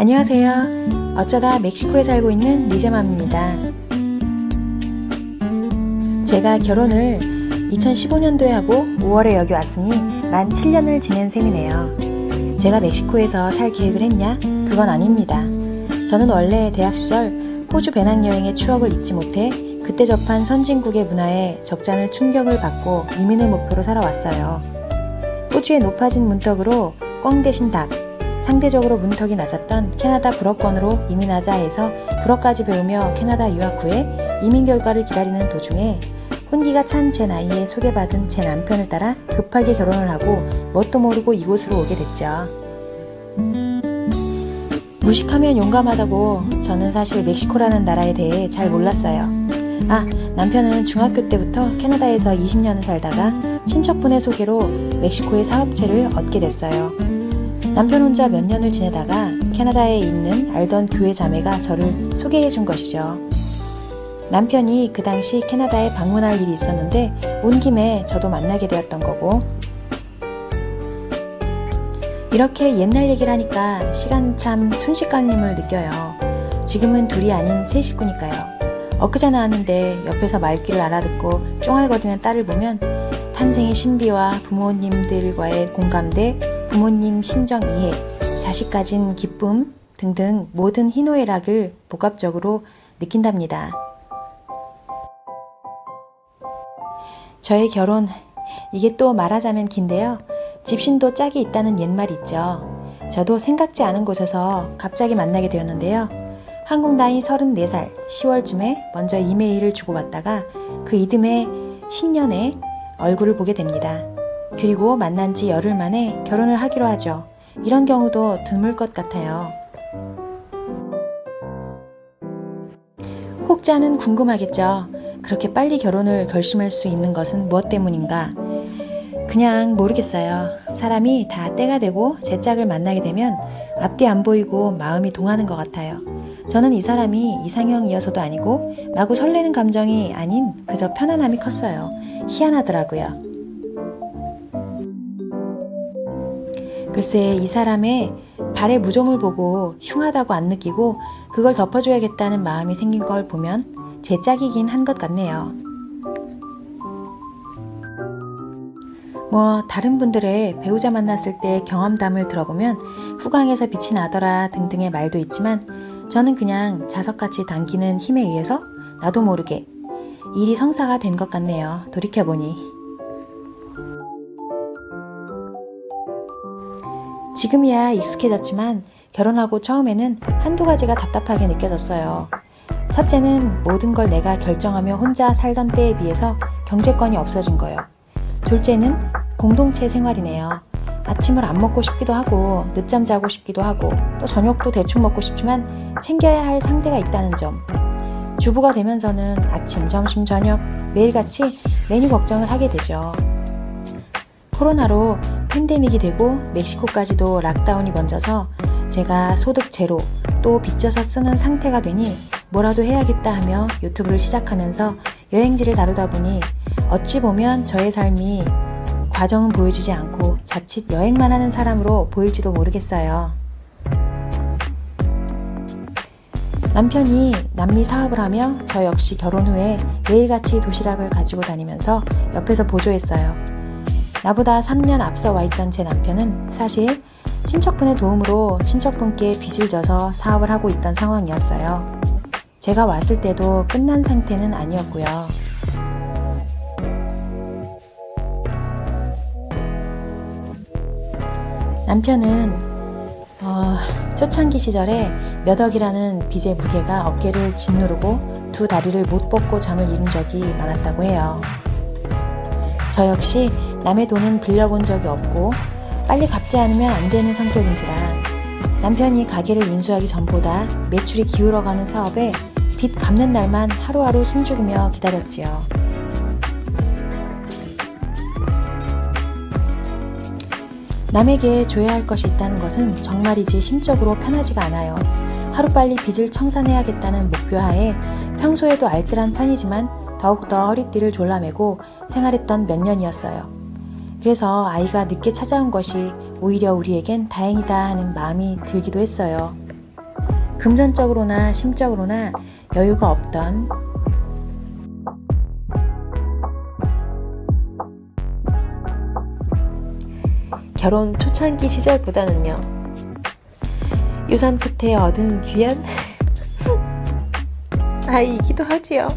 안녕하세요. 어쩌다 멕시코에 살고 있는 리제맘입니다. 제가 결혼을 2015년도에 하고 5월에 여기 왔으니 만 7년을 지낸 셈이네요. 제가 멕시코에서 살 계획을 했냐? 그건 아닙니다. 저는 원래 대학 시절 호주 배낭여행의 추억을 잊지 못해 그때 접한 선진국의 문화에 적잖은 충격을 받고 이민을 목표로 살아왔어요. 호주의 높아진 문턱으로 꽝 대신 닭, 상대적으로 문턱이 낮았던 캐나다 불어권으로 이민하자 해서 불어까지 배우며 캐나다 유학 후에 이민 결과를 기다리는 도중에 혼기가 찬 제 나이에 소개받은 제 남편을 따라 급하게 결혼을 하고 뭣도 모르고 이곳으로 오게 됐죠. 무식하면 용감하다고 저는 사실 멕시코라는 나라에 대해 잘 몰랐어요. 남편은 중학교 때부터 캐나다에서 20년을 살다가 친척분의 소개로 멕시코의 사업체를 얻게 됐어요. 남편 혼자 몇 년을 지내다가 캐나다에 있는 알던 교회 자매가 저를 소개해 준 것이죠. 남편이 그 당시 캐나다에 방문할 일이 있었는데 온 김에 저도 만나게 되었던 거고, 이렇게 옛날 얘기를 하니까 시간 참 순식간임을 느껴요. 지금은 둘이 아닌 세 식구니까요. 엊그제 나왔는데 옆에서 말귀를 알아듣고 쫑알거리는 딸을 보면 탄생의 신비와 부모님들과의 공감대, 부모님 심정 이해, 자식 가진 기쁨 등등 모든 희노애락을 복합적으로 느낀답니다. 저의 결혼, 이게 또 말하자면 긴데요. 집신도 짝이 있다는 옛말이 있죠. 저도 생각지 않은 곳에서 갑자기 만나게 되었는데요. 한국 나이 34살 10월쯤에 먼저 이메일을 주고받다가 그 이듬해 신년에 얼굴을 보게 됩니다. 그리고 만난 지 열흘 만에 결혼을 하기로 하죠. 이런 경우도 드물 것 같아요. 혹자는 궁금하겠죠. 그렇게 빨리 결혼을 결심할 수 있는 것은 무엇 때문인가? 그냥 모르겠어요. 사람이 다 때가 되고 제 짝을 만나게 되면 앞뒤 안 보이고 마음이 동하는 것 같아요. 저는 이 사람이 이상형이어서도 아니고 마구 설레는 감정이 아닌 그저 편안함이 컸어요. 희한하더라고요. 글쎄, 이 사람의 발의 무좀을 보고 흉하다고 안 느끼고 그걸 덮어줘야겠다는 마음이 생긴 걸 보면 제 짝이긴 한 것 같네요. 다른 분들의 배우자 만났을 때 경험담을 들어보면 후광에서 빛이 나더라 등등의 말도 있지만 저는 그냥 자석같이 당기는 힘에 의해서 나도 모르게 일이 성사가 된 것 같네요. 돌이켜보니. 지금이야 익숙해졌지만 결혼하고 처음에는 한두 가지가 답답하게 느껴졌어요. 첫째는 모든 걸 내가 결정하며 혼자 살던 때에 비해서 경제권이 없어진 거예요. 둘째는 공동체 생활이네요. 아침을 안 먹고 싶기도 하고 늦잠 자고 싶기도 하고 또 저녁도 대충 먹고 싶지만 챙겨야 할 상대가 있다는 점. 주부가 되면서는 아침, 점심, 저녁 매일같이 메뉴 걱정을 하게 되죠. 코로나로 팬데믹이 되고 멕시코까지도 락다운이 번져서 제가 소득 제로 또 빚져서 쓰는 상태가 되니 뭐라도 해야겠다 하며 유튜브를 시작하면서 여행지를 다루다 보니 어찌 보면 저의 삶이 과정은 보여지지 않고 자칫 여행만 하는 사람으로 보일지도 모르겠어요. 남편이 남미 사업을 하며 저 역시 결혼 후에 매일같이 도시락을 가지고 다니면서 옆에서 보조했어요. 나보다 3년 앞서 와 있던 제 남편은 사실 친척분의 도움으로 친척분께 빚을 져서 사업을 하고 있던 상황이었어요. 제가 왔을 때도 끝난 상태는 아니었고요. 남편은 초창기 시절에 몇 억이라는 빚의 무게가 어깨를 짓누르고 두 다리를 못 뻗고 잠을 이룬 적이 많았다고 해요. 저 역시 남의 돈은 빌려본 적이 없고 빨리 갚지 않으면 안 되는 성격인지라 남편이 가게를 인수하기 전보다 매출이 기울어가는 사업에 빚 갚는 날만 하루하루 숨죽이며 기다렸지요. 남에게 줘야 할 것이 있다는 것은 정말이지 심적으로 편하지가 않아요. 하루빨리 빚을 청산해야겠다는 목표하에 평소에도 알뜰한 편이지만 더욱더 허리띠를 졸라매고 생활했던 몇 년이었어요. 그래서 아이가 늦게 찾아온 것이 오히려 우리에겐 다행이다 하는 마음이 들기도 했어요. 금전적으로나 심적으로나 여유가 없던 결혼 초창기 시절보다는요, 유산 끝에 얻은 귀한 아이이기도 하지요.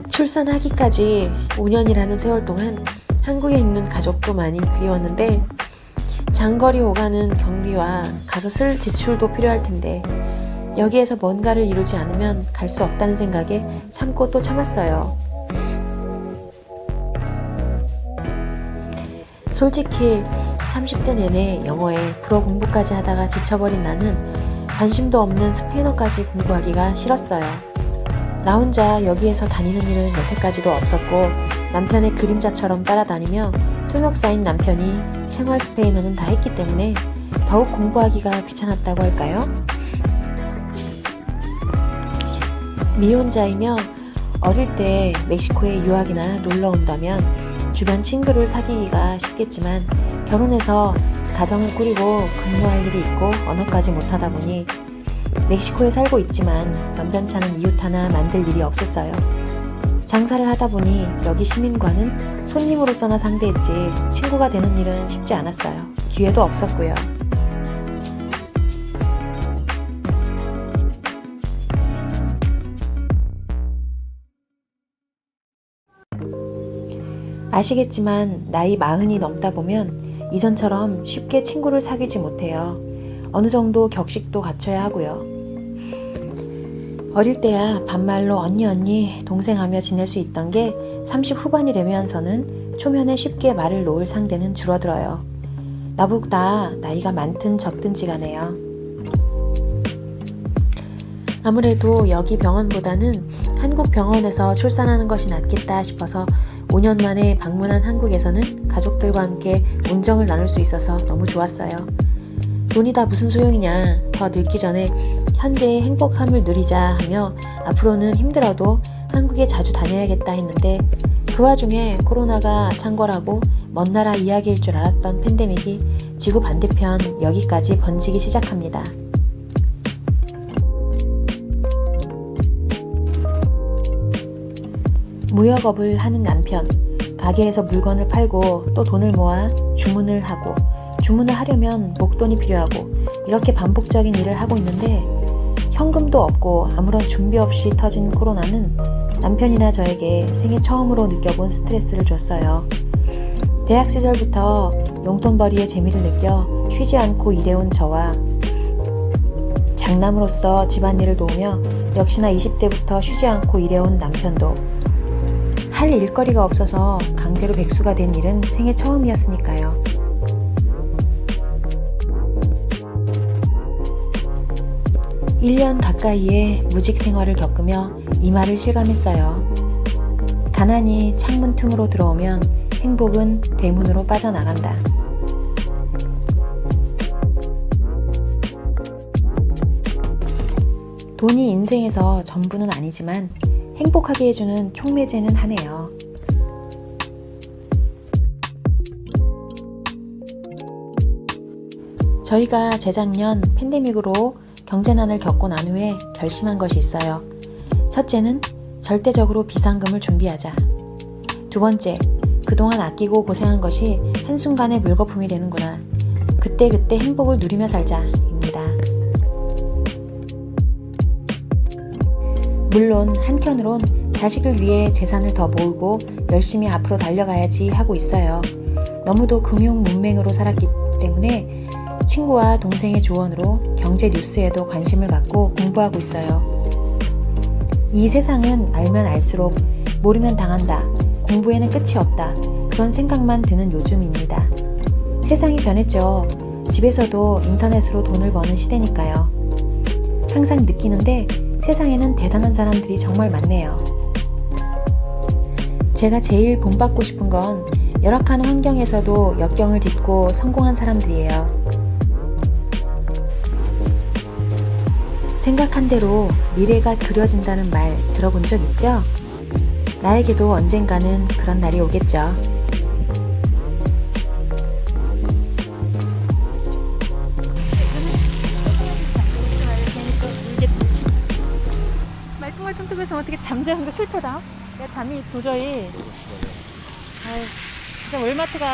출산하기까지 5년이라는 세월 동안 한국에 있는 가족도 많이 그리웠는데, 장거리 오가는 경비와 가서 쓸 지출도 필요할 텐데 여기에서 뭔가를 이루지 않으면 갈 수 없다는 생각에 참고 또 참았어요. 솔직히 30대 내내 영어에 불어 공부까지 하다가 지쳐버린 나는 관심도 없는 스페인어까지 공부하기가 싫었어요. 나 혼자 여기에서 다니는 일은 여태까지도 없었고, 남편의 그림자처럼 따라다니며 통역사인 남편이 생활 스페인어는 다 했기 때문에 더욱 공부하기가 귀찮았다고 할까요? 미혼자이며 어릴 때 멕시코에 유학이나 놀러 온다면 주변 친구를 사귀기가 쉽겠지만, 결혼해서 가정을 꾸리고 근무할 일이 있고 언어까지 못하다 보니 멕시코에 살고 있지만 변변찮은 이웃 하나 만들 일이 없었어요. 장사를 하다 보니 여기 시민과는 손님으로서나 상대했지 친구가 되는 일은 쉽지 않았어요. 기회도 없었고요. 아시겠지만 나이 40이 넘다 보면 이전처럼 쉽게 친구를 사귀지 못해요. 어느 정도 격식도 갖춰야 하고요. 어릴 때야 반말로 언니 동생하며 지낼 수 있던 게 30 후반이 되면서는 초면에 쉽게 말을 놓을 상대는 줄어들어요. 나보다 나이가 많든 적든지 가네요. 아무래도 여기 병원보다는 한국 병원에서 출산하는 것이 낫겠다 싶어서 5년 만에 방문한 한국에서는 가족들과 함께 온정을 나눌 수 있어서 너무 좋았어요. 돈이 다 무슨 소용이냐, 더 늙기 전에 현재의 행복함을 누리자 하며 앞으로는 힘들어도 한국에 자주 다녀야겠다 했는데, 그 와중에 코로나가 창궐하고 먼 나라 이야기일 줄 알았던 팬데믹이 지구 반대편 여기까지 번지기 시작합니다. 무역업을 하는 남편, 가게에서 물건을 팔고 또 돈을 모아 주문을 하고, 주문을 하려면 목돈이 필요하고, 이렇게 반복적인 일을 하고 있는데 현금도 없고 아무런 준비 없이 터진 코로나는 남편이나 저에게 생애 처음으로 느껴본 스트레스를 줬어요. 대학 시절부터 용돈벌이의 재미를 느껴 쉬지 않고 일해온 저와 장남으로서 집안일을 도우며 역시나 20대부터 쉬지 않고 일해온 남편도 할 일거리가 없어서 강제로 백수가 된 일은 생애 처음이었으니까요. 일 년 가까이의 무직 생활을 겪으며 이 말을 실감했어요. 가난이 창문 틈으로 들어오면 행복은 대문으로 빠져나간다. 돈이 인생에서 전부는 아니지만 행복하게 해주는 촉매제는 하네요. 저희가 재작년 팬데믹으로 경제난을 겪고 난 후에 결심한 것이 있어요. 첫째는 절대적으로 비상금을 준비하자. 두 번째, 그동안 아끼고 고생한 것이 한순간에 물거품이 되는구나. 그때그때 행복을 누리며 살자입니다. 물론 한켠으론 자식을 위해 재산을 더 모으고 열심히 앞으로 달려가야지 하고 있어요. 너무도 금융 문맹으로 살았기 때문에 친구와 동생의 조언으로 경제 뉴스에도 관심을 갖고 공부하고 있어요. 이 세상은 알면 알수록 모르면 당한다, 공부에는 끝이 없다, 그런 생각만 드는 요즘입니다. 세상이 변했죠. 집에서도 인터넷으로 돈을 버는 시대니까요. 항상 느끼는데 세상에는 대단한 사람들이 정말 많네요. 제가 제일 본받고 싶은 건 열악한 환경에서도 역경을 딛고 성공한 사람들이에요. 생각한 대로 미래가 그려진다는 말 들어본 적 있죠? 나에게도 언젠가는 그런 날이 오겠죠. 월마트에서 어떻게 잠자는 거 싫더라. 야, 잠이 도저히. 아유, 진짜 월마트가